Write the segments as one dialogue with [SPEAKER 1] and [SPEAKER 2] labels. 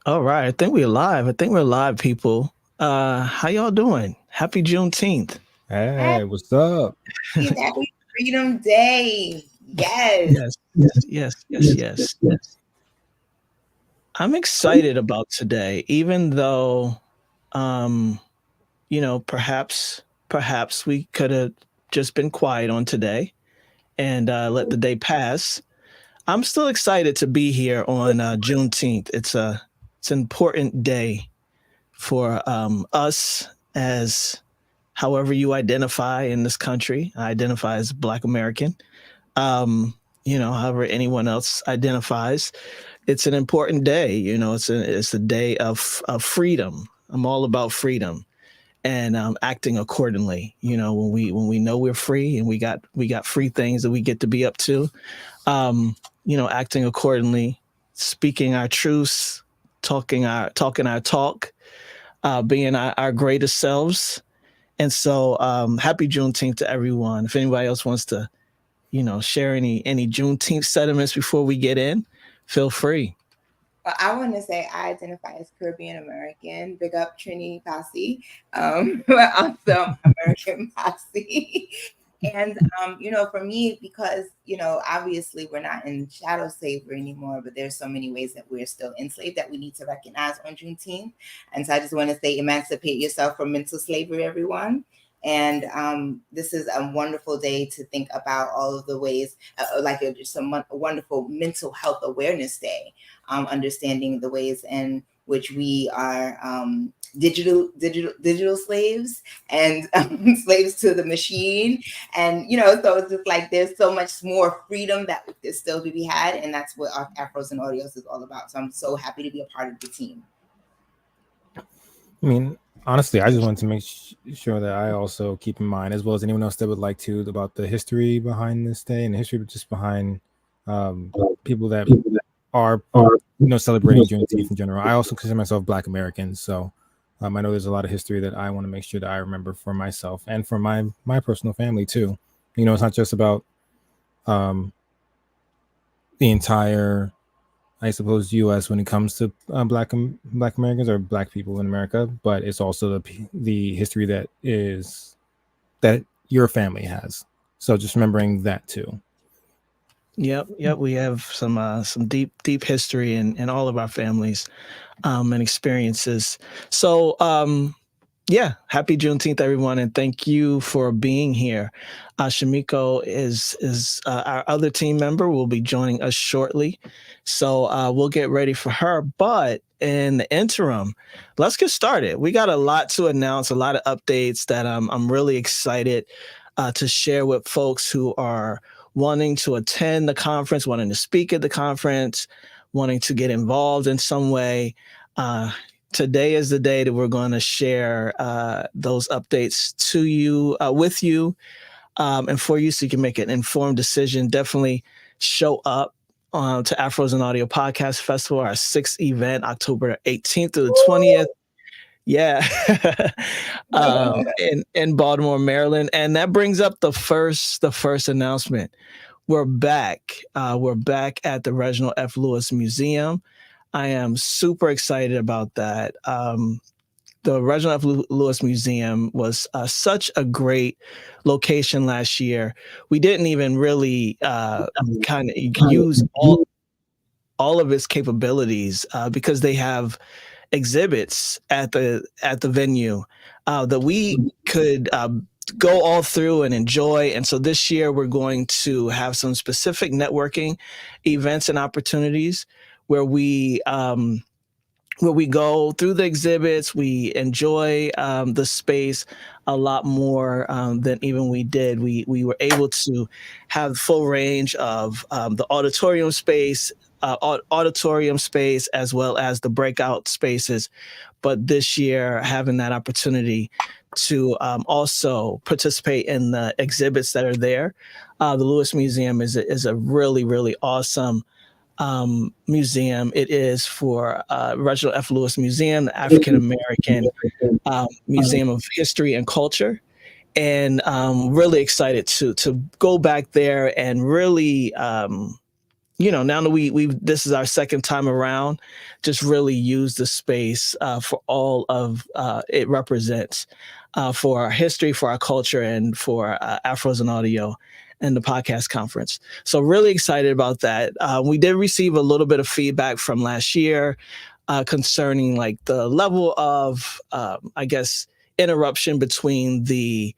[SPEAKER 1] All right, I think we're live. I think we're live, people. How y'all doing? Happy Juneteenth.
[SPEAKER 2] Hey,
[SPEAKER 3] Happy,
[SPEAKER 2] what's up?
[SPEAKER 3] happy Freedom Day. Yes.
[SPEAKER 1] Yes, yes. I'm excited about today, even though, um, perhaps we could have just been quiet on today and let the day pass. I'm still excited to be here on Juneteenth. It's an important day for us as however you identify in this country. I identify as Black American. Um, however anyone else identifies, it's an important day. It's a day of freedom. I'm all about freedom and acting accordingly. When we know we're free and we got free things that we get to be up to. Acting accordingly, speaking our truths, talking our talk, being our greatest selves. And so, happy Juneteenth to everyone. If anybody else wants to, share any Juneteenth sentiments before we get in, feel free.
[SPEAKER 3] Well, I want to say I identify as Caribbean American. Big up Trini Posse, but also American Posse. And for me, because obviously we're not in shadow slavery anymore, but there's so many ways that we're still enslaved that we need to recognize on Juneteenth. And so I just want to say, emancipate yourself from mental slavery, everyone. And this is a wonderful day to think about all of the ways, just a wonderful mental health awareness day, understanding the ways in which we are digital slaves and slaves to the machine. And so it's just like there's so much more freedom that is still to be had, and that's what Afros and Audios is all about. So I'm so happy to be a part of the team.
[SPEAKER 2] I mean, honestly, I just wanted to make sure that I also keep in mind, as well as anyone else that would like to, about the history behind this day and the history just behind um, people that are, celebrating Juneteenth in general. I also consider myself Black American, so I know there's a lot of history that I want to make sure that I remember for myself and for my personal family too. It's not just about um, the entire, I suppose, U.S. when it comes to Black Americans or Black people in America, but it's also the history that your family has. So just remembering that too.
[SPEAKER 1] Yep. We have some deep history in all of our families and experiences. So, yeah, happy Juneteenth, everyone, and thank you for being here. Shamiko is our other team member. Will be joining us shortly, so we'll get ready for her. But in the interim, let's get started. We got a lot to announce, a lot of updates that I'm really excited to share with folks who are wanting to attend the conference, wanting to speak at the conference, wanting to get involved in some way. Uh, Today is the day that we're going to share those updates to you, with you, and for you, so you can make an informed decision. Definitely show up to Afros and Audio Podcast Festival, our sixth event, October 18th through the 20th. Yeah, in Baltimore, Maryland, and that brings up the first announcement. We're back. We're back at the Reginald F. Lewis Museum. I am super excited about that. The Reginald F. Lewis Museum was such a great location last year. We didn't even really kind of use all of its capabilities because they have exhibits at the venue that we could go all through and enjoy. And so this year we're going to have some specific networking events and opportunities where we go through the exhibits, we enjoy the space a lot more than even we did. We were able to have full range of the auditorium space as well as the breakout spaces. But this year, having that opportunity to also participate in the exhibits that are there, the Lewis Museum is a really really awesome museum. It is for Reginald F. Lewis Museum, the African American Museum of History and Culture, and really excited to go back there and really now that we've this is our second time around, just really use the space for all of it represents for our history, for our culture, and for Afros and Audio and the podcast conference. So really excited about that. We did receive a little bit of feedback from last year concerning like the level of, I guess, interruption between the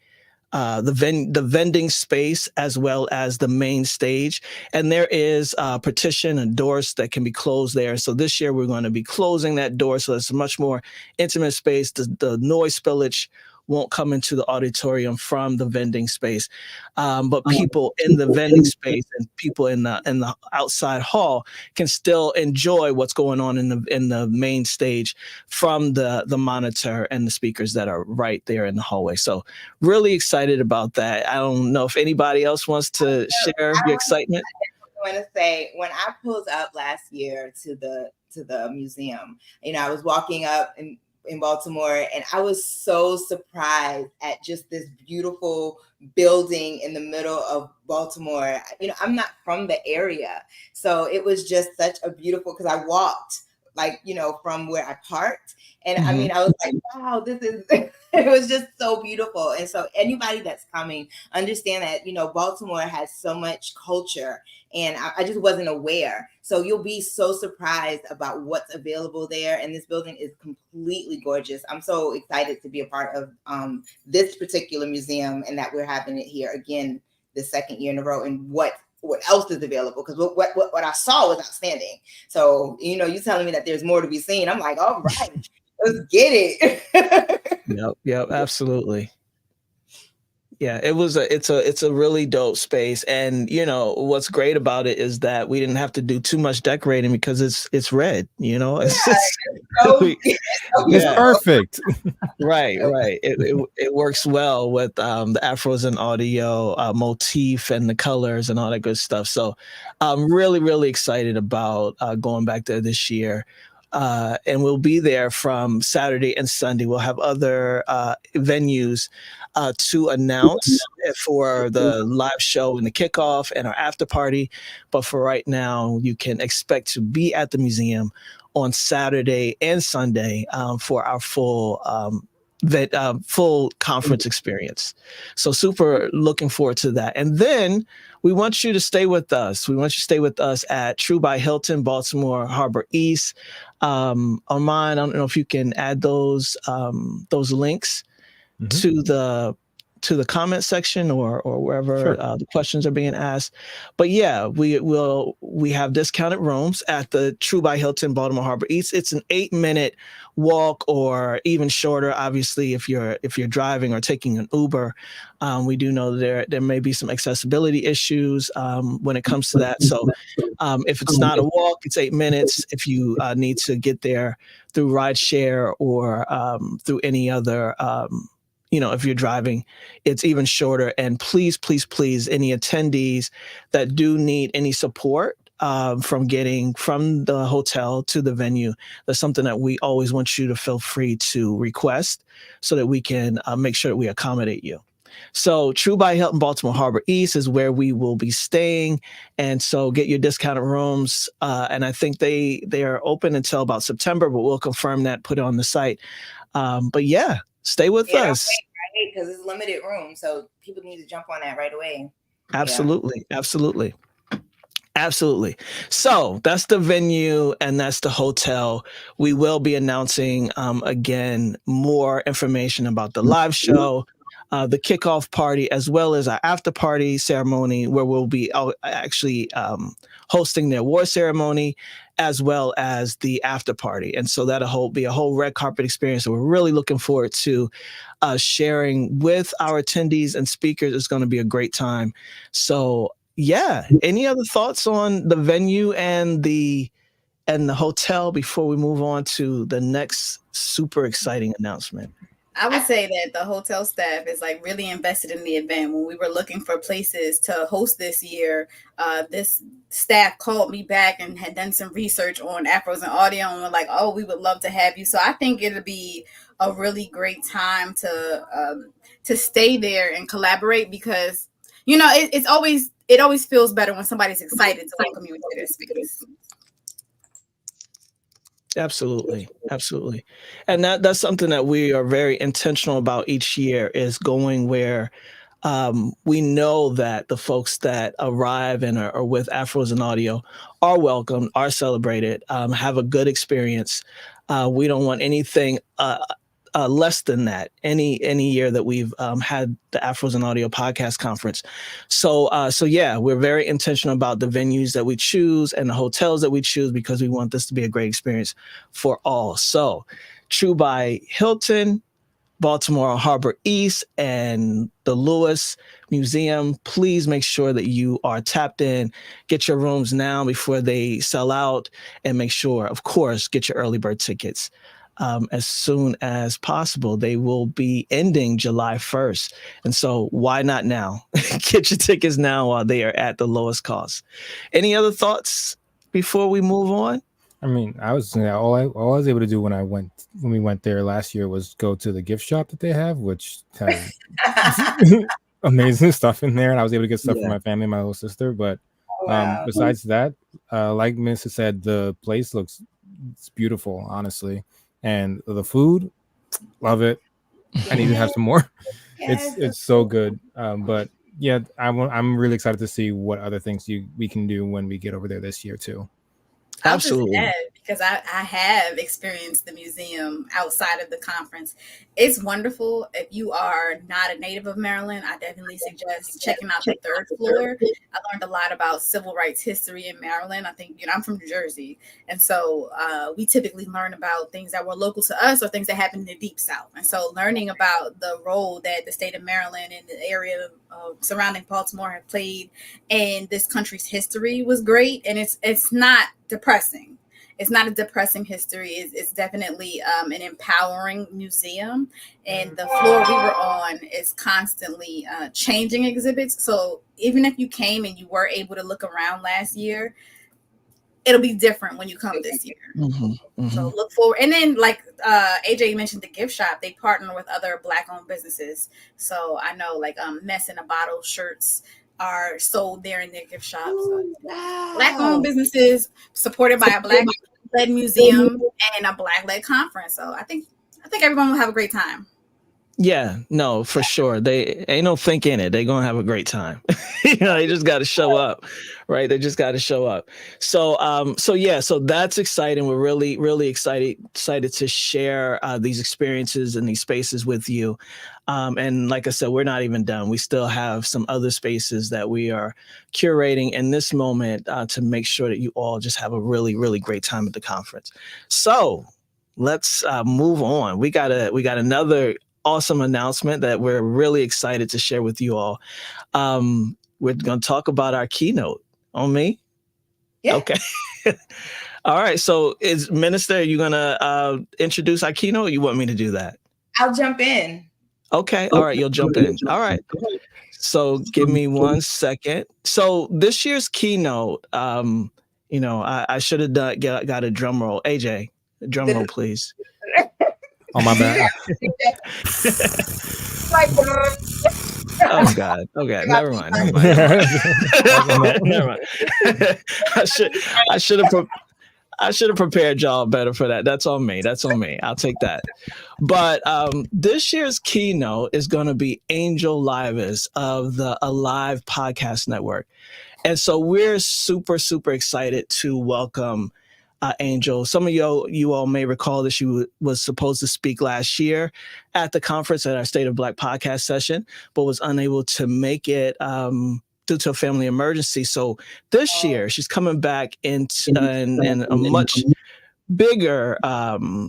[SPEAKER 1] vending space as well as the main stage. And there is a partition and doors that can be closed there. So this year we're going to be closing that door. So it's a much more intimate space. The noise spillage won't come into the auditorium from the vending space. But people in the vending space and people in the outside hall can still enjoy what's going on in the main stage from the monitor and the speakers that are right there in the hallway. So really excited about that. I don't know if anybody else wants to share your excitement.
[SPEAKER 3] I want to say, when I pulled up last year to the museum, I was walking up in Baltimore, and I was so surprised at just this beautiful building in the middle of Baltimore. I'm not from the area, so it was just such a beautiful, because I walked from where I parked, and
[SPEAKER 1] Mm-hmm.
[SPEAKER 3] I was like, wow, this is it was just so beautiful. And so anybody that's coming, understand that Baltimore has so much culture, and I just wasn't aware. So you'll be so surprised about what's available there. And this building is completely gorgeous. I'm so excited to be a part of this particular museum, and that we're having it here again the second year in a row. And what else is available, because what I saw was outstanding. So you telling me that there's more to be seen, I'm like, all right, let's get it.
[SPEAKER 1] Yep, absolutely. Yeah, it's a really dope space. And what's great about it is that we didn't have to do too much decorating because it's red, it's
[SPEAKER 2] It's perfect.
[SPEAKER 1] Right. It works well with the Afros and Audio motif and the colors and all that good stuff. So I'm really, really excited about going back there this year. And we'll be there from Saturday and Sunday. We'll have other venues to announce for the live show and the kickoff and our after party. But for right now, you can expect to be at the museum on Saturday and Sunday for our full conference experience. So super looking forward to that. And then we want you to stay with us. We want you to stay with us at True by Hilton, Baltimore Harbor East. Armand, I don't know if you can add those links to the comment section or wherever
[SPEAKER 2] Sure.
[SPEAKER 1] The questions are being asked. But yeah, we have discounted rooms at the True by Hilton, Baltimore Harbor East. It's an 8-minute walk or even shorter. Obviously, if you're driving or taking an Uber, we do know there may be some accessibility issues when it comes to that. So if it's not a walk, it's 8 minutes. If you need to get there through rideshare or through any other if you're driving, it's even shorter. And please, any attendees that do need any support from getting from the hotel to the venue, that's something that we always want you to feel free to request so that we can make sure that we accommodate you. So True by Hilton, Baltimore Harbor East is where we will be staying. And so get your discounted rooms. And I think they are open until about September, but we'll confirm that, put it on the site. But yeah, stay with us.
[SPEAKER 3] Because it's limited room, so people need to jump on that right away.
[SPEAKER 1] Absolutely. So that's the venue and that's the hotel. We will be announcing again more information about the live show, the kickoff party, as well as our after party ceremony, where we'll be actually hosting the award ceremony as well as the after party. And so that'll be a whole red carpet experience that we're really looking forward to sharing with our attendees and speakers. It's going to be a great time. So yeah, any other thoughts on the venue and the hotel before we move on to the next super exciting announcement?
[SPEAKER 4] I would say that the hotel staff is like really invested in the event. When we were looking for places to host this year, this staff called me back and had done some research on Afros and Audio and were like, oh, we would love to have you. So I think it'll be a really great time to stay there and collaborate, because it's it always feels better when somebody's excited to welcome you into their space.
[SPEAKER 1] Absolutely. Absolutely. And that's something that we are very intentional about each year, is going where we know that the folks that arrive and are with Afros and Audio are welcomed, are celebrated, have a good experience. We don't want anything less than that any year that we've had the Afros and Audio podcast conference. So yeah, we're very intentional about the venues that we choose and the hotels that we choose, because we want this to be a great experience for all. So True by Hilton, Baltimore Harbor East, and the Lewis Museum, please make sure that you are tapped in. Get your rooms now before they sell out, and make sure, of course, get your early bird tickets as soon as possible. They will be ending July 1st. And so why not now? Get your tickets now while they are at the lowest cost. Any other thoughts before we move on?
[SPEAKER 2] I mean, all I was able to do when we went there last year was go to the gift shop that they have, which has amazing stuff in there, and I was able to get stuff for my family and my little sister. But besides that, like Mr. said, the place it's beautiful, honestly, and the food, love it. I need to have some more. It's so good. But yeah, I'm really excited to see what other things we can do when we get over there this year too.
[SPEAKER 1] Absolutely.
[SPEAKER 4] I'll just add, because I have experienced the museum outside of the conference. It's wonderful. If you are not a native of Maryland, I definitely suggest checking out the third floor. I learned a lot about civil rights history in Maryland. I think, I'm from New Jersey. And so we typically learn about things that were local to us or things that happened in the Deep South. And so learning about the role that the state of Maryland and the area surrounding Baltimore have played in this country's history was great. And it's not depressing. It's not a depressing history. It's definitely an empowering museum. And the floor we were on is constantly changing exhibits. So even if you came and you were able to look around last year, it'll be different when you come this year.
[SPEAKER 1] Mm-hmm, mm-hmm.
[SPEAKER 4] So look forward. And then, like AJ mentioned, the gift shop, they partner with other Black-owned businesses. So I know, like Mess in a Bottle shirts are sold there in their gift shop. So Black-owned businesses supported by a Black-led museum and a Black-led conference. So I think everyone will have a great time.
[SPEAKER 1] Yeah, no, for sure. They ain't no think in it. They're gonna have a great time. They just got to show up, right? They just got to show up. So that's exciting. We're really, really excited to share these experiences and these spaces with you. And like I said, we're not even done. We still have some other spaces that we are curating in this moment to make sure that you all just have a really, really great time at the conference. So let's move on. We got another awesome announcement that we're really excited to share with you all. We're going to talk about our keynote. On me?
[SPEAKER 3] Yeah.
[SPEAKER 1] Okay. All right. So Minister, are you going to introduce our keynote, or you want me to do that?
[SPEAKER 3] I'll jump in.
[SPEAKER 1] Okay. All right. You'll jump in. All right. So give me 1 second. So this year's keynote, I should have got a drum roll. AJ, drum roll, please.
[SPEAKER 2] Oh, my bad.
[SPEAKER 1] Oh God. Okay. Never mind. Never mind. I should have prepared y'all better for that. That's on me. I'll take that. But this year's keynote is going to be Angel Livis of the Alive Podcast Network. And so we're super, super excited to welcome Angel. Some of you all may recall that she was supposed to speak last year at the conference at our State of Black podcast session, but was unable to make it due to a family emergency. So this year she's coming back in a much bigger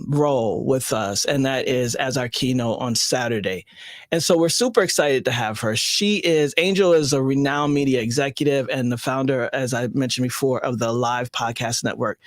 [SPEAKER 1] role with us, and that is as our keynote on Saturday. And so we're super excited to have her. Angel is a renowned media executive and the founder, as I mentioned before, of the Live Podcast Network.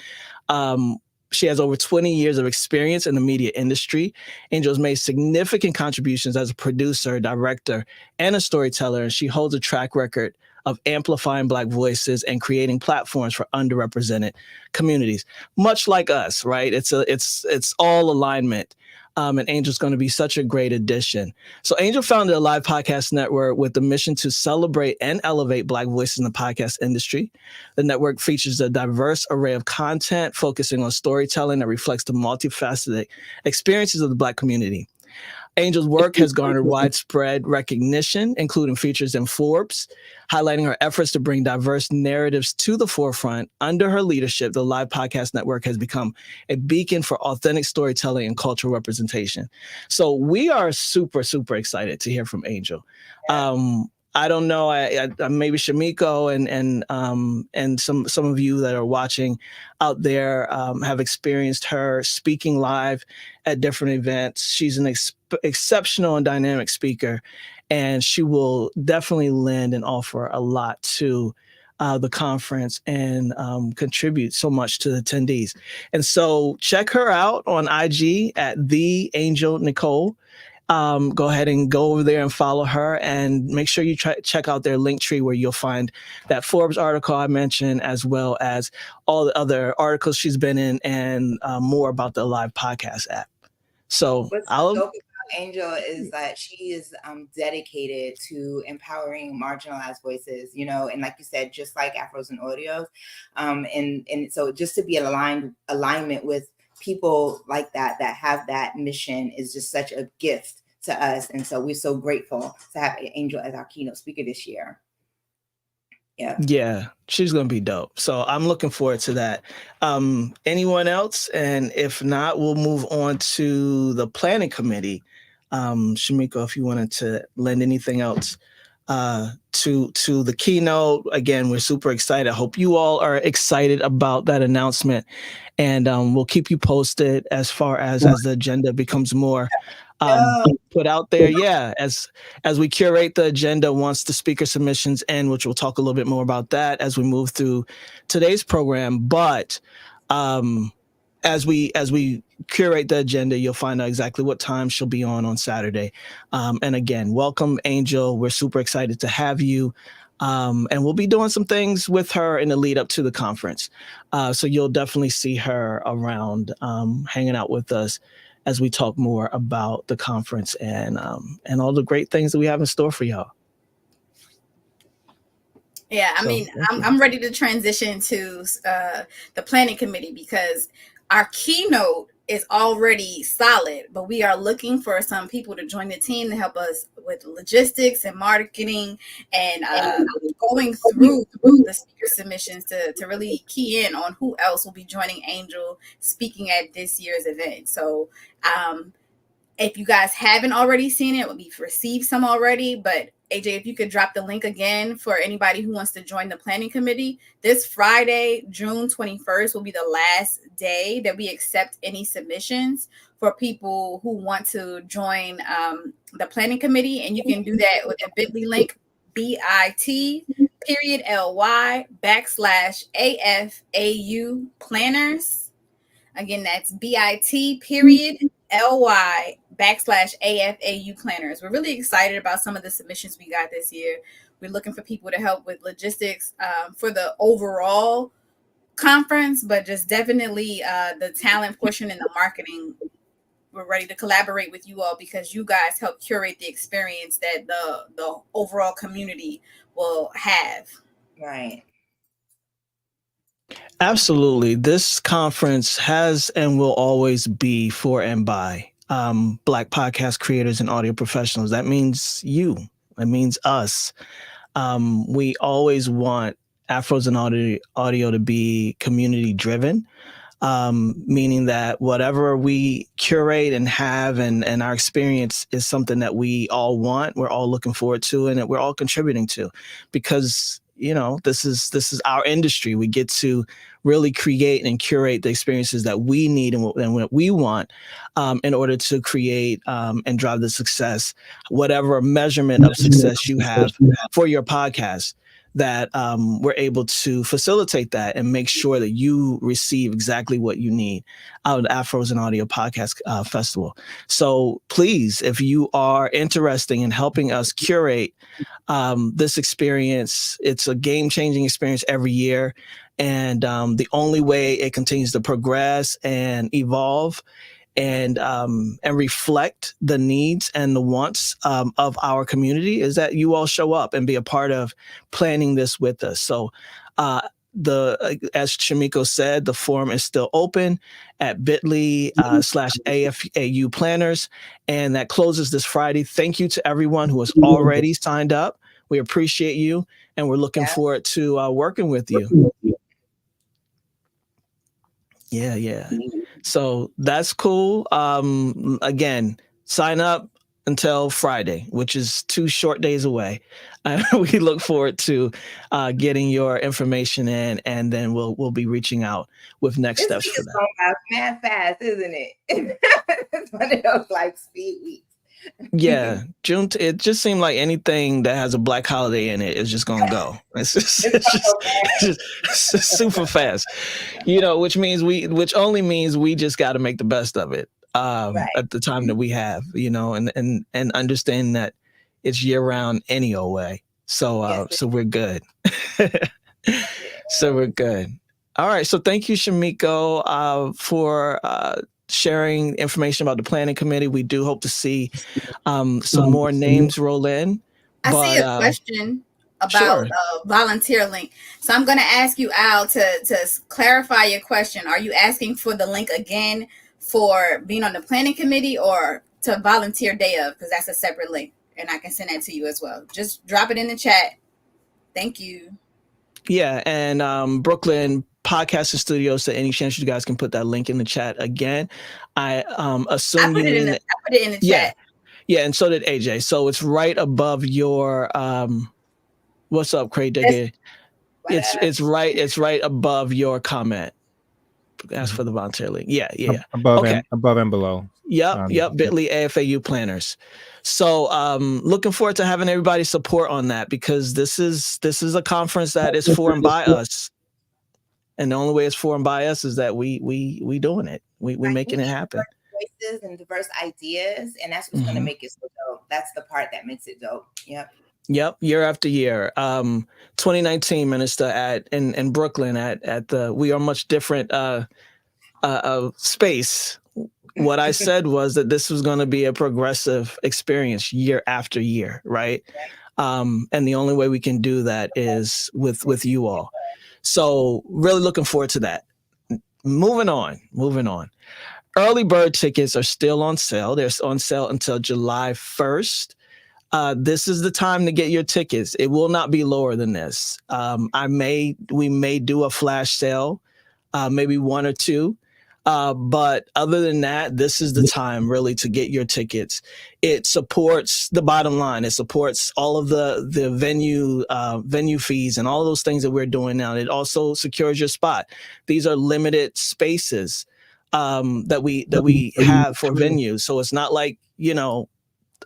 [SPEAKER 1] She has over 20 years of experience in the media industry. Angel has made significant contributions as a producer, director, and a storyteller, and she holds a track record of amplifying Black voices and creating platforms for underrepresented communities, much like us, right? It's all alignment. And Angel's going to be such a great addition. So Angel founded a live podcast network with the mission to celebrate and elevate Black voices in the podcast industry. The network features a diverse array of content focusing on storytelling that reflects the multifaceted experiences of the Black community. Angel's work has garnered widespread recognition, including features in Forbes, highlighting her efforts to bring diverse narratives to the forefront. Under her leadership, the Live Podcast Network has become a beacon for authentic storytelling and cultural representation. So we are super, super excited to hear from Angel. I don't know. I maybe Shamiko and some of you that are watching out there have experienced her speaking live at different events. She's an exceptional and dynamic speaker, and she will definitely lend and offer a lot to the conference and contribute so much to the attendees. And so check her out on IG at The Angel Nicole. Go ahead and go over there and follow her, and make sure you check out their link tree where you'll find that Forbes article I mentioned, as well as all the other articles she's been in, and more about the Live Podcast app. So
[SPEAKER 3] what's dope about Angel is that she is dedicated to empowering marginalized voices, you know, and like you said, just like Afros and Audios. And so just to be alignment with people like that have that mission is just such a gift to us. And so we're so grateful to have Angel as our keynote speaker this year.
[SPEAKER 1] Yeah, she's going to be dope. So I'm looking forward to that. Anyone else? And if not, we'll move on to the planning committee. Shamiko, if you wanted to lend anything else to the keynote. Again, we're super excited. I hope you all are excited about that announcement, and we'll keep you posted as far as the agenda becomes more put out there. Yeah, as we curate the agenda once the speaker submissions end, which we'll talk a little bit more about that as we move through today's program. But as we curate the agenda, you'll find out exactly what time she'll be on Saturday. And again, welcome, Angel. We're super excited to have you. And we'll be doing some things with her in the lead up to the conference. So you'll definitely see her around, hanging out with us as we talk more about the conference and all the great things that we have in store for y'all.
[SPEAKER 4] Yeah, I mean, I'm ready to transition to the planning committee, because our keynote is already solid, but we are looking for some people to join the team to help us with logistics and marketing and going through the speaker submissions to really key in on who else will be joining Angel speaking at this year's event. So if you guys haven't already seen it, we've received some already, but AJ, if you could drop the link again for anybody who wants to join the planning committee. This Friday, June 21st, will be the last day that we accept any submissions for people who want to join the planning committee. And you can do that with a bit.ly link, bit.ly/AFAU planners. Again, that's bit.ly/AFAU planners. We're really excited about some of the submissions we got this year. We're looking for people to help with logistics for the overall conference, but just definitely the talent portion and the marketing. We're ready to collaborate with you all because you guys help curate the experience that the overall community will have.
[SPEAKER 3] Right.
[SPEAKER 1] Absolutely. This conference has and will always be for and by Black podcast creators and audio professionals. That means you. That means us. We always want Afros and audio to be community driven, meaning that whatever we curate and have and our experience is something that we all want, we're all looking forward to, and that we're all contributing to, because you know, this is our industry. We get to really create and curate the experiences that we need and what we want in order to create and drive the success, whatever measurement of success you have for your podcast, that we're able to facilitate that and make sure that you receive exactly what you need out of the Afros and Audio Podcast Festival. So please, if you are interested in helping us curate this experience, it's a game-changing experience every year. And the only way it continues to progress and evolve and reflect the needs and the wants of our community is that you all show up and be a part of planning this with us. So as Shamiko said, the forum is still open at bit.ly/AFAU planners, and that closes this Friday. Thank you to everyone who has already signed up. We appreciate you, and we're looking forward to working with you. Yeah. So that's cool. Again, sign up until Friday, which is 2 short days away. We look forward to getting your information in, and then we'll be reaching out with next steps for that.
[SPEAKER 3] It's mad fast, isn't it? It's one of those like speed weeks.
[SPEAKER 1] Yeah, June. It just seemed like anything that has a black holiday in it is just gonna go. It's just super fast, which only means we just got to make the best of it at the time that we have, and understand that it's year round any old way. So so we're good. So we're good. All right. So thank you, Shamiko, for sharing information about the planning committee. We do hope to see some more names roll in.
[SPEAKER 4] I see a question about volunteer link. So I'm going to ask you, Al, to clarify your question. Are you asking for the link again for being on the planning committee or to volunteer day of? Because that's a separate link, and I can send that to you as well. Just drop it in the chat. Thank you.
[SPEAKER 1] Yeah, and Brooklyn Podcasting Studios, so any chance you guys can put that link in the chat again. I assume I put it in the chat. Yeah, and so did AJ. So it's right above your what's up, Craig Digger? It's right above your comment. As for the volunteer link. Yeah.
[SPEAKER 2] Above and below.
[SPEAKER 1] Yep. Bit.ly AFAU planners. So looking forward to having everybody's support on that, because this is a conference that is for and by us. And the only way it's for and by us is that we doing it. We making it happen.
[SPEAKER 3] Voices and diverse ideas, and that's what's going to make it so dope. That's the part that makes it dope. Yep.
[SPEAKER 1] Year after year. 2019, Minister, in Brooklyn at the We Are Much Different space. What I said was that this was going to be a progressive experience year after year, right? And the only way we can do that is with you all. So really looking forward to that. Moving on. Early bird tickets are still on sale. They're on sale until July 1st. This is the time to get your tickets. It will not be lower than this. We may do a flash sale, maybe 1 or 2. But other than that, this is the time really to get your tickets. It supports the bottom line. It supports all of the venue fees and all of those things that we're doing now. It also secures your spot. These are limited spaces that we have for venues. So it's not like,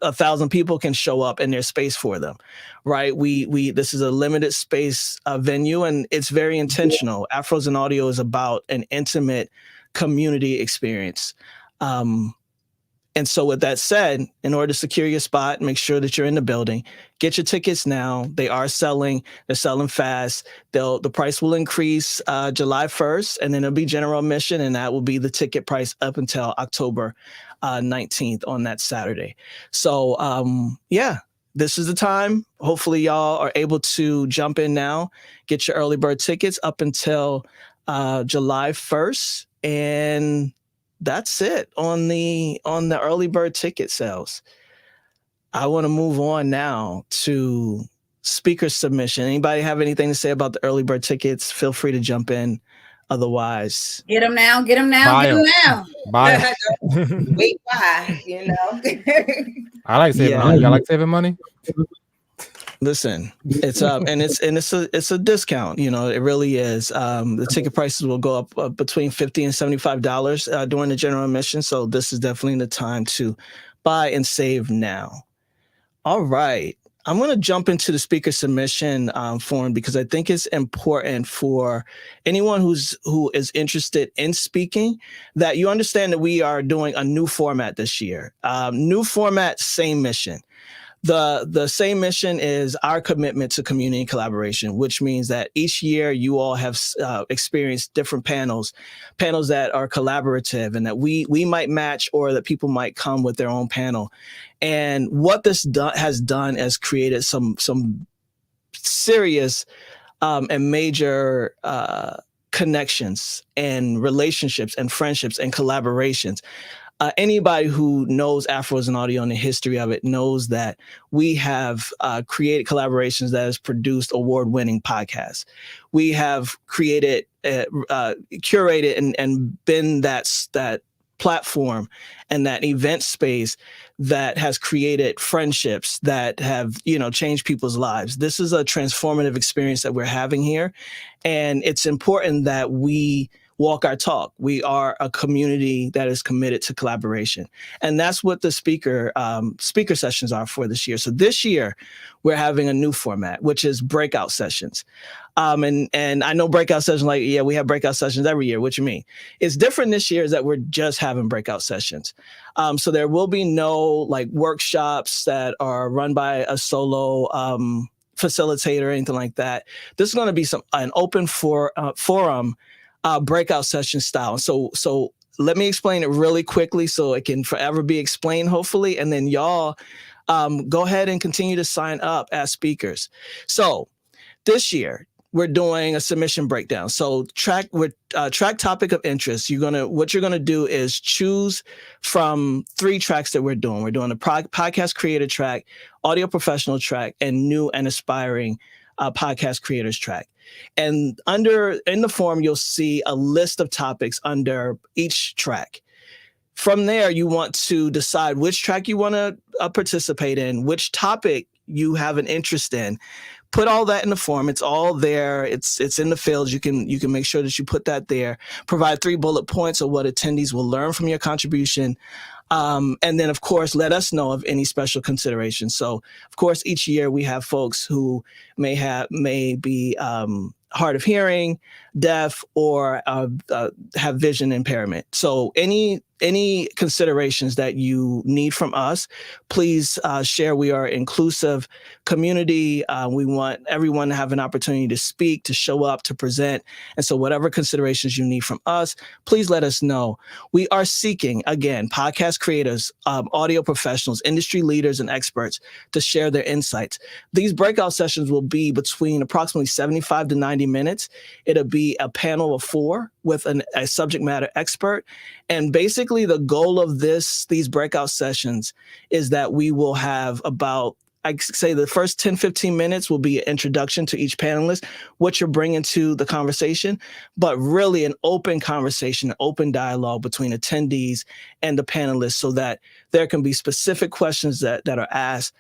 [SPEAKER 1] 1,000 people can show up and there's space for them, right? This is a limited space venue, and it's very intentional. Afros and Audio is about an intimate community experience. And so with that said, in order to secure your spot, make sure that you're in the building, get your tickets now. They are selling. They're selling fast. The price will increase July 1st, and then it'll be general admission, and that will be the ticket price up until October 19th on that Saturday. So this is the time. Hopefully y'all are able to jump in now, get your early bird tickets up until July 1st. And that's it on the early bird ticket sales. I want to move on now to speaker submission. Anybody have anything to say about the early bird tickets? Feel free to jump in. Otherwise,
[SPEAKER 4] get them now.
[SPEAKER 2] Buy
[SPEAKER 3] Wait, why?
[SPEAKER 2] I like saving money. Y'all like saving money?
[SPEAKER 1] Listen, it's it's a discount. It really is. The ticket prices will go up between $50 and $75 during the general admission. So this is definitely the time to buy and save now. All right, I'm going to jump into the speaker submission form, because I think it's important for anyone who is interested in speaking that you understand that we are doing a new format this year. New format, same mission. The same mission is our commitment to community collaboration, which means that each year you all have experienced different panels that are collaborative, and that we might match, or that people might come with their own panel. And what this has done is created some serious and major connections and relationships and friendships and collaborations. Anybody who knows Afros and audio and the history of it knows that we have created collaborations that has produced award-winning podcasts. We have created, curated, and been that platform and that event space that has created friendships that have, changed people's lives. This is a transformative experience that we're having here. And it's important that we walk our talk. We are a community that is committed to collaboration. And that's what the speaker sessions are for this year. So this year, we're having a new format, which is breakout sessions. And I know breakout sessions, we have breakout sessions every year. What you mean? It's different this year is that we're just having breakout sessions. So there will be no workshops that are run by a solo facilitator or anything like that. This is going to be an open forum breakout session style. So let me explain it really quickly so it can forever be explained, hopefully. And then y'all go ahead and continue to sign up as speakers. So this year, we're doing a submission breakdown. So track topic of interest. What you're gonna do is choose from 3 tracks that we're doing. We're doing a podcast creator track, audio professional track, and new and aspiring podcast creators track. And in the form, you'll see a list of topics under each track. From there, you want to decide which track you want to participate in, which topic you have an interest in. Put all that in the form. It's all there. It's in the fields. You can make sure that you put that there. Provide 3 bullet points of what attendees will learn from your contribution. And then, of course, let us know of any special considerations. So, of course, each year we have folks who may be hard of hearing, deaf, or have vision impairment. So any considerations that you need from us, please share. We are an inclusive community. We want everyone to have an opportunity to speak, to show up, to present. And so whatever considerations you need from us, please let us know. We are seeking, again, podcast creators, audio professionals, industry leaders, and experts to share their insights. These breakout sessions will be between approximately 75 to 90 minutes. It'll be a panel of 4 with a subject matter expert. And basically the goal of these breakout sessions is that we will have about, I'd say the first 10, 15 minutes will be an introduction to each panelist, what you're bringing to the conversation, but really an open conversation, an open dialogue between attendees and the panelists so that there can be specific questions that are asked,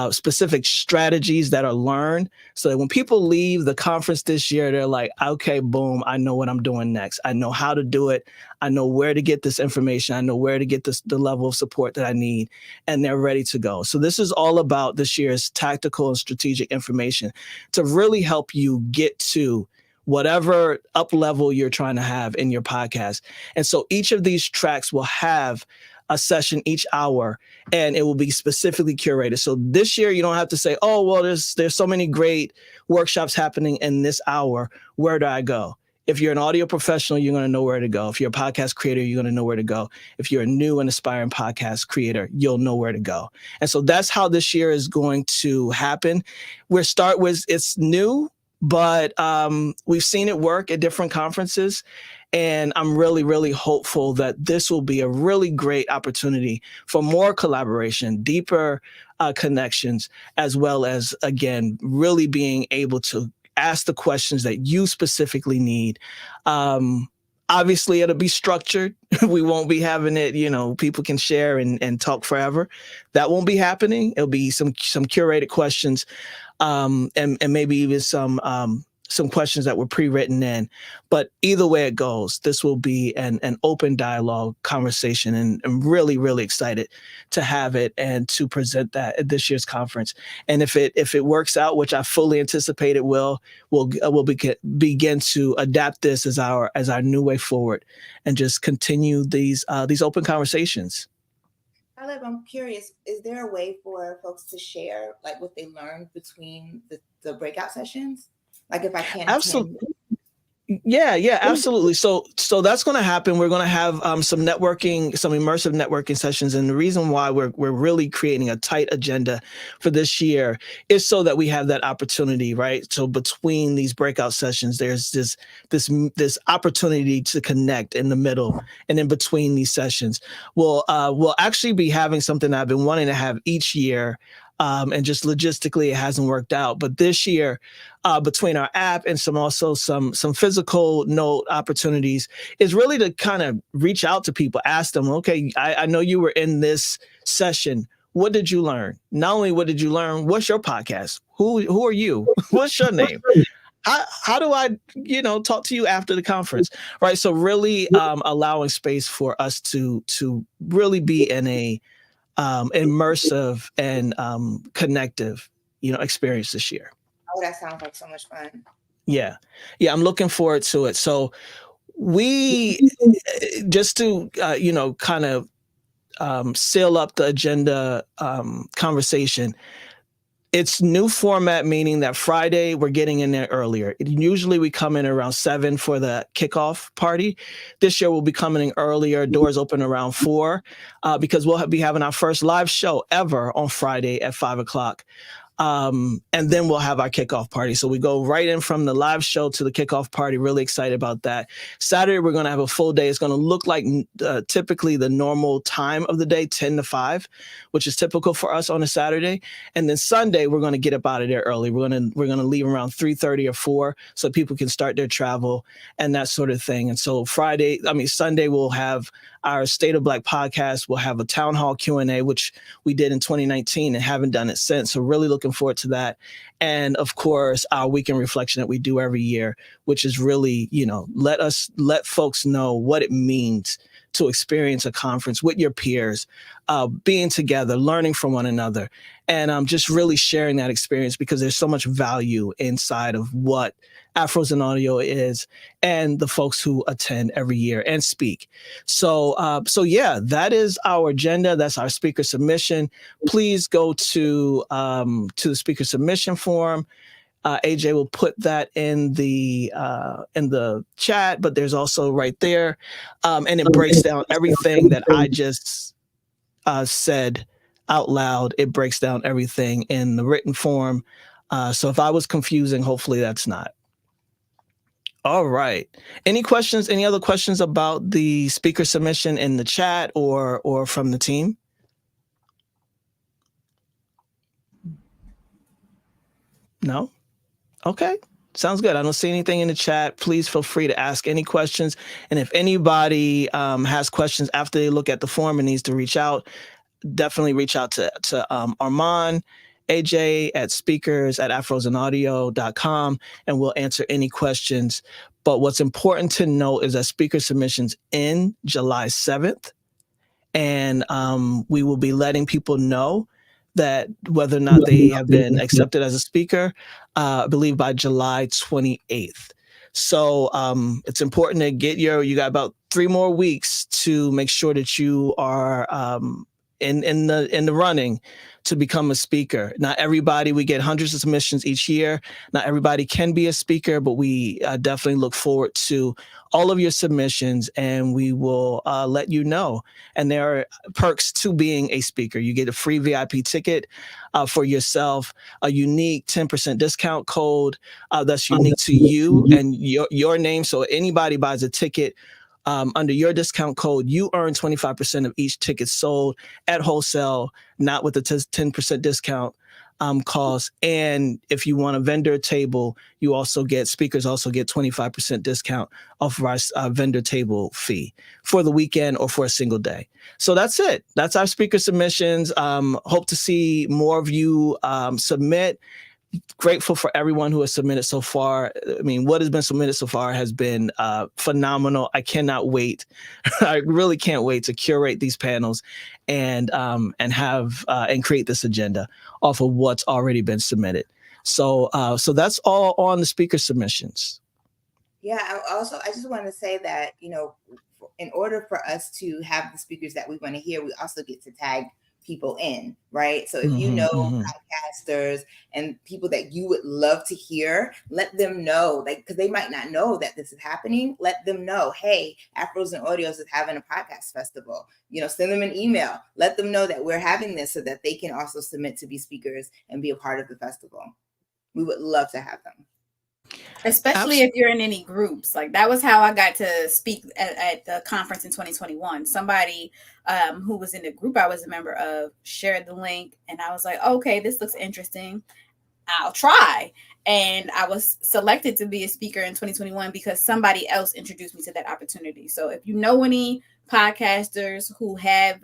[SPEAKER 1] specific strategies that are learned, so that when people leave the conference this year, they're like, okay, boom, I know what I'm doing next. I know how to do it. I know where to get this information. I know where to get the level of support that I need, and they're ready to go. So this is all about this year's tactical and strategic information to really help you get to whatever up level you're trying to have in your podcast. And so each of these tracks will have a session each hour, and it will be specifically curated. So this year, you don't have to say, oh, well, there's so many great workshops happening in this hour. Where do I go? If you're an audio professional, you're going to know where to go. If you're a podcast creator, you're going to know where to go. If you're a new and aspiring podcast creator, you'll know where to go. And so that's how this year is going to happen. It's new, but we've seen it work at different conferences. And I'm really, really hopeful that this will be a really great opportunity for more collaboration, deeper connections, as well as, again, really being able to ask the questions that you specifically need. Obviously, it'll be structured. We won't be having it, people can share and talk forever. That won't be happening. It'll be some curated questions, and maybe even some questions that were pre-written in. But either way it goes, this will be an open dialogue conversation, and I'm really, really excited to have it and to present that at this year's conference. And if it works out, which I fully anticipate it will, we'll begin to adapt this as our new way forward and just continue these open conversations.
[SPEAKER 3] Caleb, I'm curious, is there a way for folks to share like what they learned between the breakout sessions? Like if I can't
[SPEAKER 1] Absolutely.
[SPEAKER 3] attend.
[SPEAKER 1] Yeah, absolutely. So that's going to happen. We're going to have some networking, some immersive networking sessions, and the reason why we're really creating a tight agenda for this year is so that we have that opportunity, right? So between these breakout sessions, there's this opportunity to connect in the middle, and in between these sessions, we'll actually be having something I've been wanting to have each year. And just logistically, it hasn't worked out. But this year, between our app and some physical note opportunities, is really to kind of reach out to people, ask them, okay, I know you were in this session. What did you learn? Not only what did you learn, what's your podcast? Who are you? What's your name? How do I, talk to you after the conference, right? So really allowing space for us to really be in a immersive and connective, experience this year.
[SPEAKER 3] Oh, that sounds like so much fun.
[SPEAKER 1] Yeah, I'm looking forward to it. So we just to kind of seal up the agenda conversation. It's new format, meaning that Friday we're getting in there earlier. Usually we come in around 7 for the kickoff party. This year we'll be coming in earlier. Doors open around 4 because we'll be having our first live show ever on Friday at 5 o'clock. And then we'll have our kickoff party. So we go right in from the live show to the kickoff party. Really excited about that. Saturday, we're going to have a full day. It's going to look like typically the normal time of the day, 10 to 5, which is typical for us on a Saturday. And then Sunday, we're going to get up out of there early. We're going to leave around 3:30 or 4 so people can start their travel and that sort of thing. And so Sunday, we'll have our State of Black podcast. We'll have a town hall Q&A, which we did in 2019 and haven't done it since. So really looking forward to that. And of course, our weekend reflection that we do every year, which is really, let folks know what it means to experience a conference with your peers, being together, learning from one another, and just really sharing that experience, because there's so much value inside of what Afros in Audio is and the folks who attend every year and speak. So yeah, that is our agenda. That's our speaker submission. Please go to the speaker submission form. AJ will put that in the chat, but there's also right there, and it breaks down everything that I just said out loud. It breaks down everything in the written form. So if I was confusing, hopefully that's not. All right. Any questions? Any other questions about the speaker submission in the chat or from the team? No? Okay. Sounds good. I don't see anything in the chat. Please feel free to ask any questions. And if anybody has questions after they look at the form and needs to reach out, definitely reach out to Armand, AJ at speakers@afrosanaudio.com, and we'll answer any questions. But what's important to note is that speaker submissions end July 7th. And we will be letting people know that whether or not they have been accepted as a speaker, I believe by July 28th. So it's important to you got about 3 more weeks to make sure that you are in the running to become a speaker. Not everybody, we get hundreds of submissions each year. Not everybody can be a speaker, but we definitely look forward to all of your submissions, and we will let you know. And there are perks to being a speaker. You get a free VIP ticket for yourself, a unique 10% discount code that's unique to you and your name. So anybody buys a ticket under your discount code, you earn 25% of each ticket sold at wholesale, not with the 10% discount cost. And if you want a vendor table, speakers also get 25% discount off of our vendor table fee for the weekend or for a single day. So that's it. That's our speaker submissions. Hope to see more of you submit. Grateful for everyone who has submitted so far. I mean, what has been submitted so far has been phenomenal. I cannot wait. I really can't wait to curate these panels and create this agenda off of what's already been submitted. So that's all on the speaker submissions.
[SPEAKER 3] Yeah, I just want to say that, in order for us to have the speakers that we want to hear, we also get to tag people in, right? So if you know podcasters and people that you would love to hear, let them know, because they might not know that this is happening. Let them know, hey, Afros and Audios is having a podcast festival. Send them an email. Let them know that we're having this so that they can also submit to be speakers and be a part of the festival. We would love to have them.
[SPEAKER 4] Especially if you're in any groups. Like that was how I got to speak at the conference in 2021. Somebody who was in the group I was a member of shared the link, and I was like, okay, this looks interesting. I'll try. And I was selected to be a speaker in 2021 because somebody else introduced me to that opportunity. So if you know any podcasters who have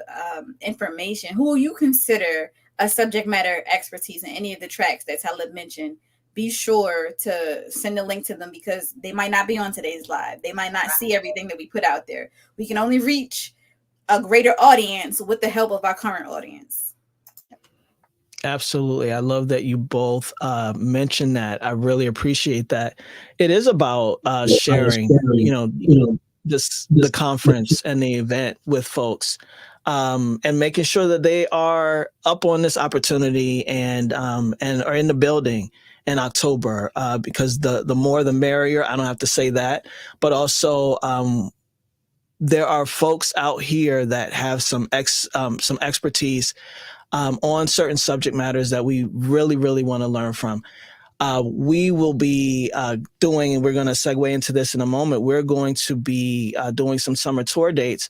[SPEAKER 4] information, who you consider a subject matter expertise in any of the tracks that Talib mentioned, be sure to send a link to them, because they might not be on today's live. They might not see everything that we put out there. We can only reach a greater audience with the help of our current audience.
[SPEAKER 1] Absolutely. I love that you both mentioned that. I really appreciate that. It is about sharing, the conference and the event with folks, and making sure that they are up on this opportunity and are in the building in October, because the more the merrier. I don't have to say that, but also there are folks out here that have some expertise on certain subject matters that we really, really want to learn from. We will be doing, and we're going to segue into this in a moment, we're going to be doing some summer tour dates.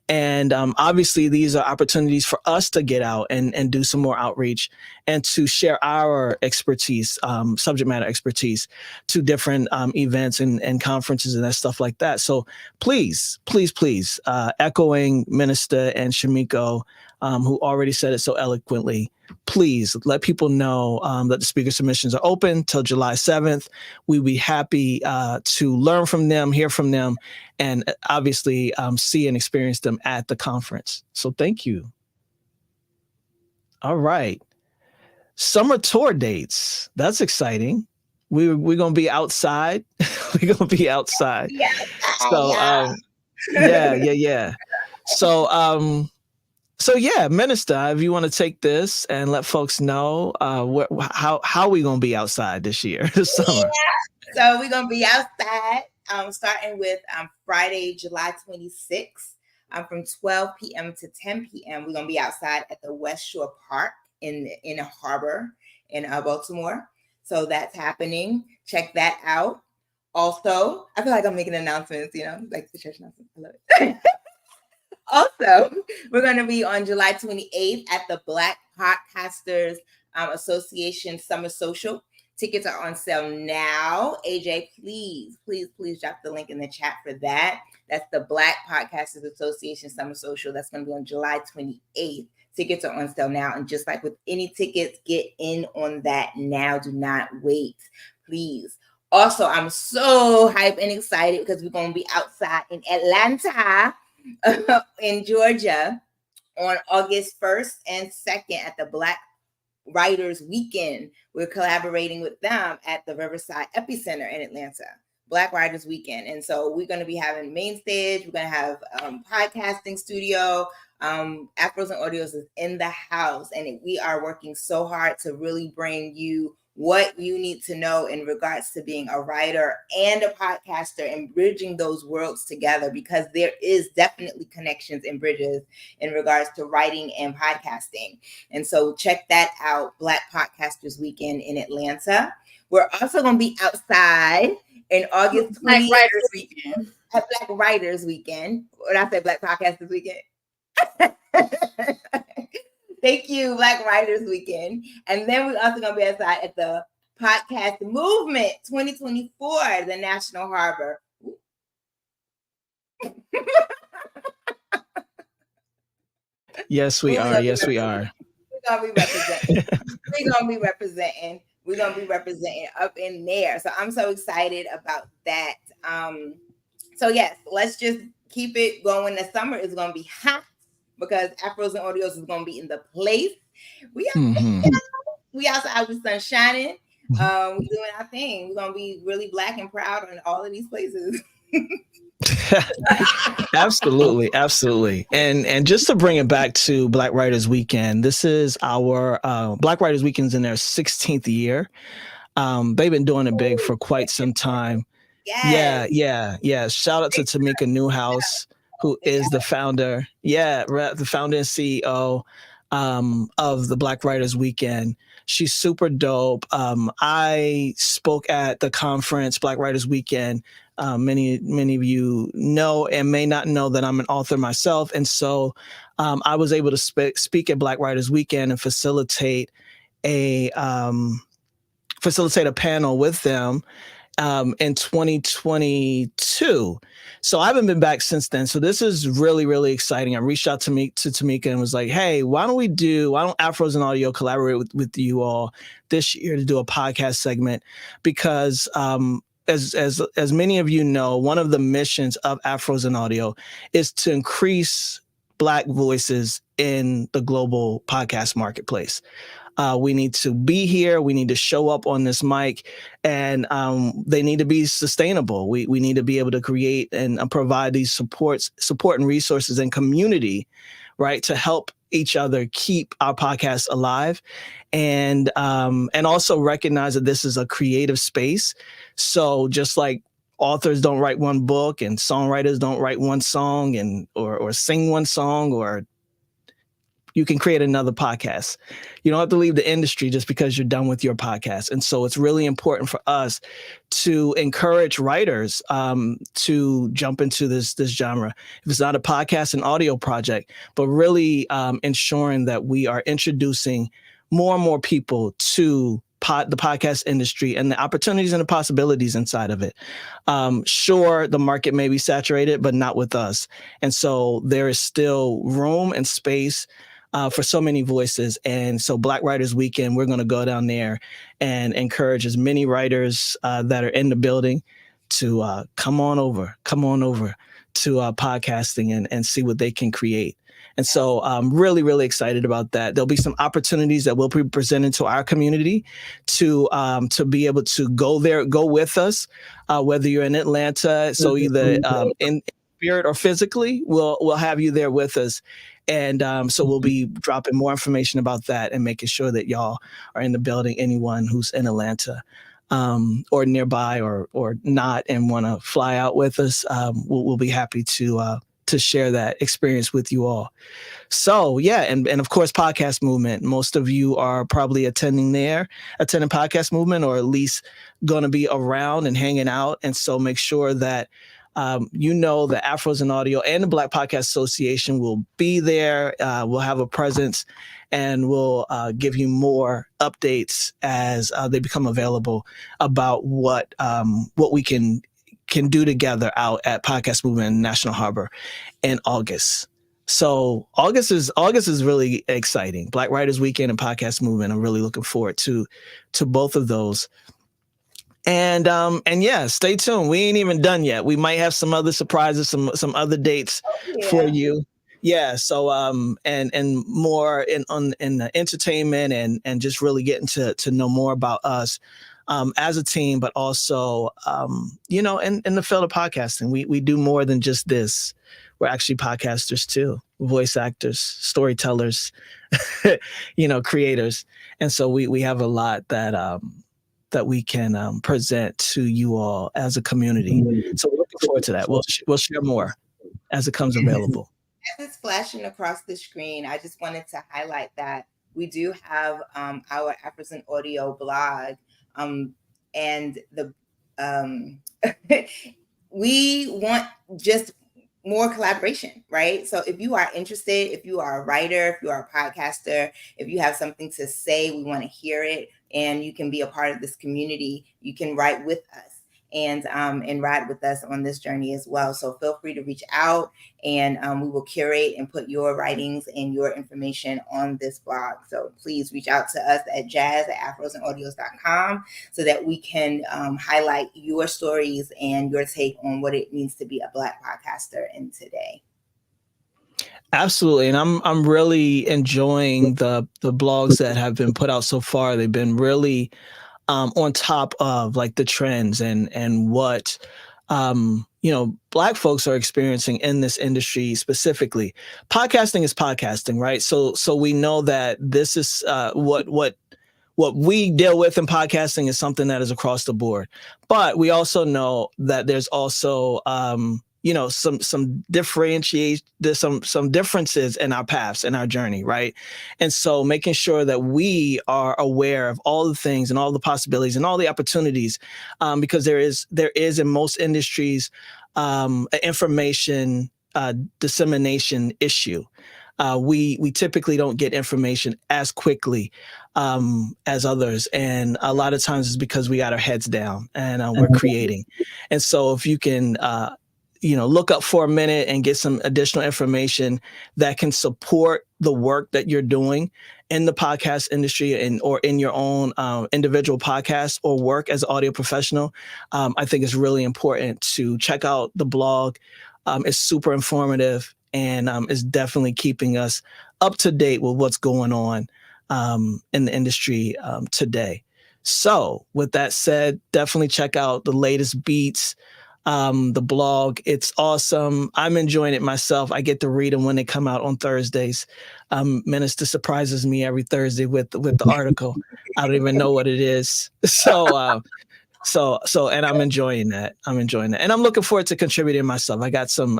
[SPEAKER 1] And obviously, these are opportunities for us to get out and do some more outreach and to share our expertise, subject matter expertise, to different events and conferences and that stuff like that. So please, please, please, echoing Minister and Shamiko, who already said it so eloquently, please let people know that the speaker submissions are open till July 7th. We'd be happy to learn from them, hear from them, and obviously see and experience them at the conference. So thank you. All right. Summer tour dates. That's exciting. We're going to be outside. We're going to be outside.
[SPEAKER 3] Yeah.
[SPEAKER 1] So yeah. So yeah, Minister, if you want to take this and let folks know how we going to be outside this year, this summer.
[SPEAKER 3] Yeah. So we're going to be outside, starting with Friday, July 26th, from 12 p.m. to 10 p.m. We're going to be outside at the West Shore Park in a harbor in Baltimore. So that's happening. Check that out. Also, I feel like I'm making announcements, like the church announcements. I love it. Also, we're going to be on July 28th at the Black Podcasters Association Summer Social. Tickets are on sale now. AJ, please drop the link in the chat for that. That's the Black Podcasters Association Summer Social. That's going to be on July 28th. Tickets are on sale now. And just like with any tickets, get in on that now. Do not wait, please. Also, I'm so hyped and excited because we're going to be outside in Atlanta, in Georgia, on August 1st and 2nd at the Black Writers Weekend. We're collaborating with them at the Riverside Epicenter in Atlanta. Black Writers Weekend. And so we're going to be having main stage. We're going to have podcasting studio. Afros and Audios is in the house. And we are working so hard to really bring you what you need to know in regards to being a writer and a podcaster and bridging those worlds together, because there is definitely connections and bridges in regards to writing and podcasting. And so check that out, Black Podcasters Weekend in Atlanta. We're also going to be outside in August 20th.
[SPEAKER 4] Black Writers Weekend.
[SPEAKER 3] At Black Writers Weekend. When I say Black Podcasters Weekend. Thank you, Black Writers Weekend. And then we're also going to be outside at the Podcast Movement 2024, the National Harbor.
[SPEAKER 1] Yes, we are. Yes, we are.
[SPEAKER 3] We're going to be representing. We're going to be representing up in there. So I'm so excited about that. So yes, let's just keep it going. The summer is going to be hot, because Afros and Audios is going to be in the place. We outside with sun shining. We're doing our thing. We're gonna be really Black and proud in all of these places.
[SPEAKER 1] Absolutely, absolutely. And just to bring it back to Black Writers Weekend, this is our Black Writers Weekend's in their 16th year. They've been doing it big for quite some time.
[SPEAKER 3] Yes.
[SPEAKER 1] Yeah. Shout out to Tamika Newhouse, who is the founder. Yeah, the founder and CEO of the Black Writers Weekend. She's super dope. I spoke at the conference, Black Writers Weekend. Many of you know and may not know that I'm an author myself, and so I was able to speak at Black Writers Weekend and facilitate a panel with them in 2022. So I haven't been back since then. So this is really, really exciting. I reached out to Tamika and was like, hey, why don't Afros and Audio collaborate with you all this year to do a podcast segment? Because as many of you know, one of the missions of Afros and Audio is to increase Black voices in the global podcast marketplace. We need to be here. We need to show up on this mic, and they need to be sustainable. We need to be able to create and provide these support and resources and community, right, to help each other keep our podcast alive, and also recognize that this is a creative space. So just like authors don't write one book and songwriters don't write one song or sing one song, or you can create another podcast. You don't have to leave the industry just because you're done with your podcast. And so it's really important for us to encourage writers to jump into this genre. If it's not a podcast and audio project, but really ensuring that we are introducing more and more people to the podcast industry and the opportunities and the possibilities inside of it. Sure, the market may be saturated, but not with us. And so there is still room and space for so many voices. And so Black Writers Weekend, we're going to go down there and encourage as many writers that are in the building to come on over to podcasting and see what they can create. And so I'm really, really excited about that. There'll be some opportunities that we'll be presenting to our community to be able to go with us, whether you're in Atlanta. So either in spirit or physically, we'll have you there with us. And so we'll be dropping more information about that and making sure that y'all are in the building. Anyone who's in Atlanta or nearby or not and want to fly out with us, we'll be happy to share that experience with you all. So yeah, and of course, Podcast Movement. Most of you are probably attending Podcast Movement, or at least going to be around and hanging out. And so make sure that the Afros and Audio and the Black Podcast Association will be there. We'll have a presence, and we'll give you more updates as they become available about what we can do together out at Podcast Movement in National Harbor in August. So August is really exciting. Black Writers Weekend and Podcast Movement. I'm really looking forward to both of those. And yeah, stay tuned. We ain't even done yet. We might have some other surprises, some other dates for you. Yeah. So and more in the entertainment and just really getting to know more about us as a team, but also in the field of podcasting. We do more than just this. We're actually podcasters too, voice actors, storytellers, creators. And so we have a lot that we can present to you all as a community. So we're looking forward to that. We'll share more as it comes available.
[SPEAKER 3] As it's flashing across the screen, I just wanted to highlight that we do have our Afros and Audio blog, and the we want just more collaboration, right? So if you are interested, if you are a writer, if you are a podcaster, if you have something to say, we want to hear it, and you can be a part of this community, you can write with us and ride with us on this journey as well. So feel free to reach out, and we will curate and put your writings and your information on this blog. So please reach out to us at jazz@afrosandaudios.com so that we can highlight your stories and your take on what it means to be a Black podcaster in today.
[SPEAKER 1] Absolutely. And I'm really enjoying the blogs that have been put out so far. They've been really on top of like the trends and what Black folks are experiencing in this industry specifically. Podcasting is podcasting, right? So we know that this is what we deal with in podcasting is something that is across the board. But we also know that there's also some differentiate, there's some differences in our paths and our journey, right? And so making sure that we are aware of all the things and all the possibilities and all the opportunities, because there is in most industries an information dissemination issue. We typically don't get information as quickly as others, and a lot of times it's because we got our heads down and we're creating. And so if you can look up for a minute and get some additional information that can support the work that you're doing in the podcast industry or in your own individual podcast or work as an audio professional, I think it's really important to check out the blog. It's super informative, and is definitely keeping us up to date with what's going on in the industry today. So with that said, definitely check out the latest beats, the blog. It's awesome. I'm enjoying it myself. I get to read them when they come out on Thursdays. Minister surprises me every Thursday with the article. I don't even know what it is. So and I'm enjoying that. And I'm looking forward to contributing myself. I got some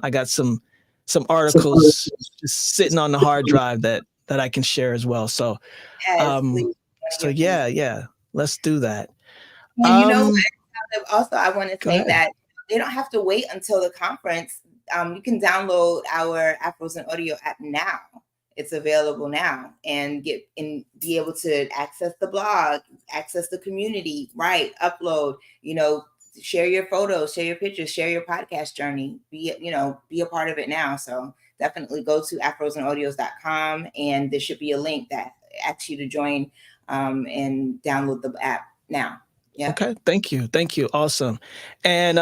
[SPEAKER 1] articles just sitting on the hard drive that I can share as well. So, yeah, let's do that.
[SPEAKER 3] And also I want to say that they don't have to wait until the conference. You can download our Afros and Audio app now. It's available now, and be able to access the blog, access the community, write, upload, share your photos, share your pictures, share your podcast journey, be a part of it now. So definitely go to afrosandaudios.com, and there should be a link that asks you to join and download the app now. Yeah.
[SPEAKER 1] Okay. Thank you. Awesome. And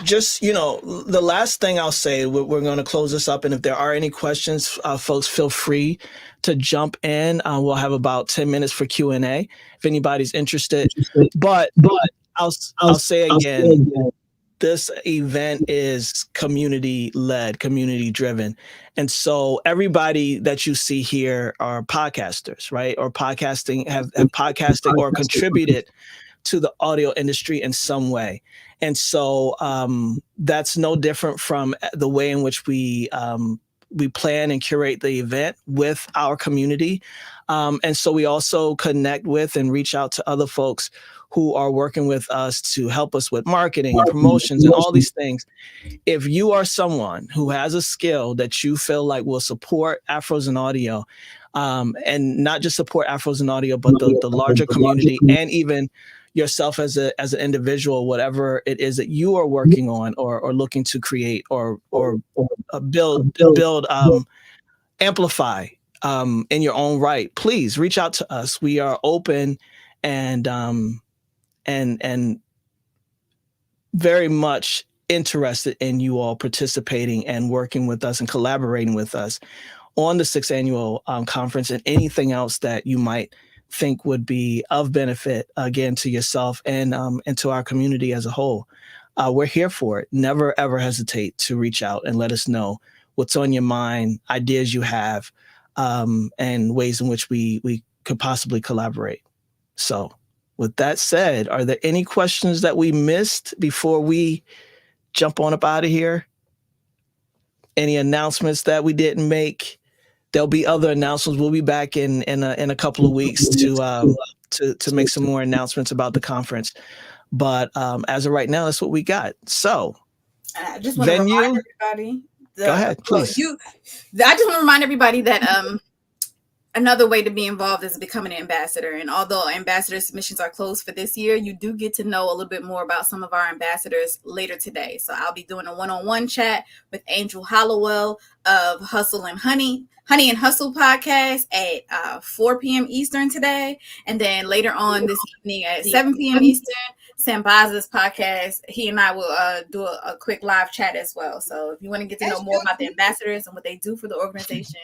[SPEAKER 1] just, the last thing I'll say, we're going to close this up. And if there are any questions, folks, feel free to jump in. We'll have about 10 minutes for Q&A if anybody's interested. But I'll say again, this event is community-led, community-driven. And so everybody that you see here are podcasters, right? Or podcasting, have podcasted or contributed to the audio industry in some way. And so that's no different from the way in which we plan and curate the event with our community. And so we also connect with and reach out to other folks who are working with us to help us with marketing and promotions and all these things. If you are someone who has a skill that you feel like will support Afros and Audio, and not just support Afros and Audio, but the larger community, and even yourself as an individual, whatever it is that you are working on or looking to create or build, amplify in your own right, please reach out to us. We are open and very much interested in you all participating and working with us and collaborating with us on the 6th annual conference, and anything else that you might think would be of benefit, again, to yourself and to our community as a whole. We're here for it. Never, ever hesitate to reach out and let us know what's on your mind, ideas you have, and ways in which we could possibly collaborate. So with that said, are there any questions that we missed before we jump on up out of here? Any announcements that we didn't make? There'll be other announcements. We'll be back in a couple of weeks to make some more announcements about the conference. But as of right now, that's what we got. So
[SPEAKER 4] I just want to remind everybody.
[SPEAKER 1] Go ahead, please.
[SPEAKER 4] I just want to remind everybody that another way to be involved is becoming an ambassador. And although ambassador submissions are closed for this year, you do get to know a little bit more about some of our ambassadors later today. So I'll be doing a one-on-one chat with Angel Hollowell of Hustle and Honey and Hustle podcast at 4 p.m. Eastern today. And then later on this evening at 7 p.m. Eastern, Sambaza's podcast, he and I will do a quick live chat as well. So if you want to get to know more about the ambassadors and what they do for the organization,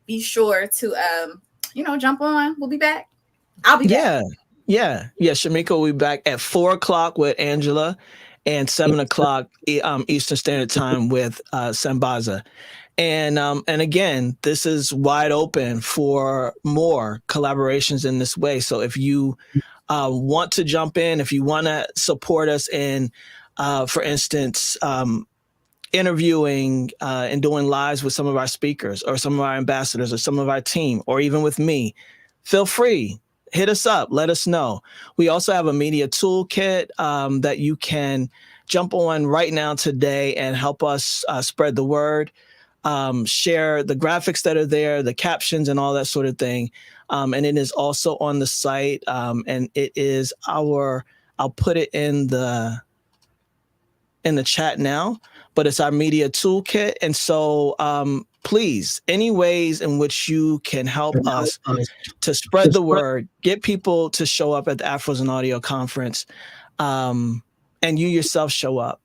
[SPEAKER 4] be sure to, jump on. We'll be back. I'll be back.
[SPEAKER 1] Yeah. Shamika will be back at 4:00 with Angela and 7:00 Eastern Standard Time with Sambaza. And again, this is wide open for more collaborations in this way. So if you want to jump in, if you want to support us in, for instance, interviewing and doing lives with some of our speakers or some of our ambassadors or some of our team, or even with me, feel free. Hit us up. Let us know. We also have a media toolkit that you can jump on right now today and help us spread the word. Share the graphics that are there, the captions and all that sort of thing. And it is also on the site. And it is I'll put it in the chat now, but it's our media toolkit. And so please, any ways in which you can help us to spread the word, get people to show up at the Afros and Audio Conference, and you yourself show up.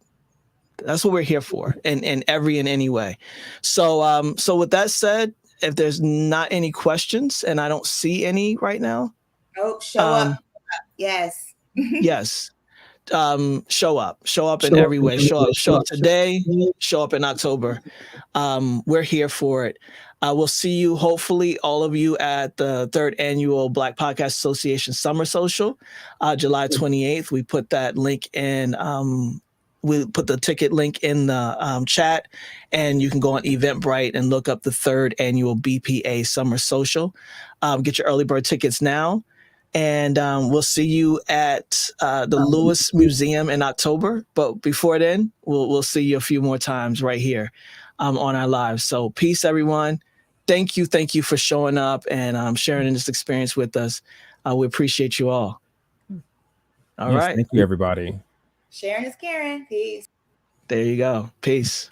[SPEAKER 1] That's what we're here for, in any way. So so with that said, if there's not any questions, and I don't see any right now.
[SPEAKER 3] Oh, show up. Yes.
[SPEAKER 1] Yes. Show up in every way. Show up today, show up in October. We're here for it. We'll see you, hopefully, all of you at the 3rd Annual Black Podcast Association Summer Social, July 28th. We put that link in. We put the ticket link in the chat, and you can go on Eventbrite and look up the 3rd Annual BPA Summer Social. Get your early bird tickets now. And we'll see you at the Lewis Museum in October. But before then, we'll see you a few more times right here on our lives. So peace, everyone. Thank you for showing up and sharing this experience with us. We appreciate you all. All right.
[SPEAKER 2] Thank you, everybody.
[SPEAKER 3] Sharon is Karen. Peace.
[SPEAKER 1] There you go. Peace.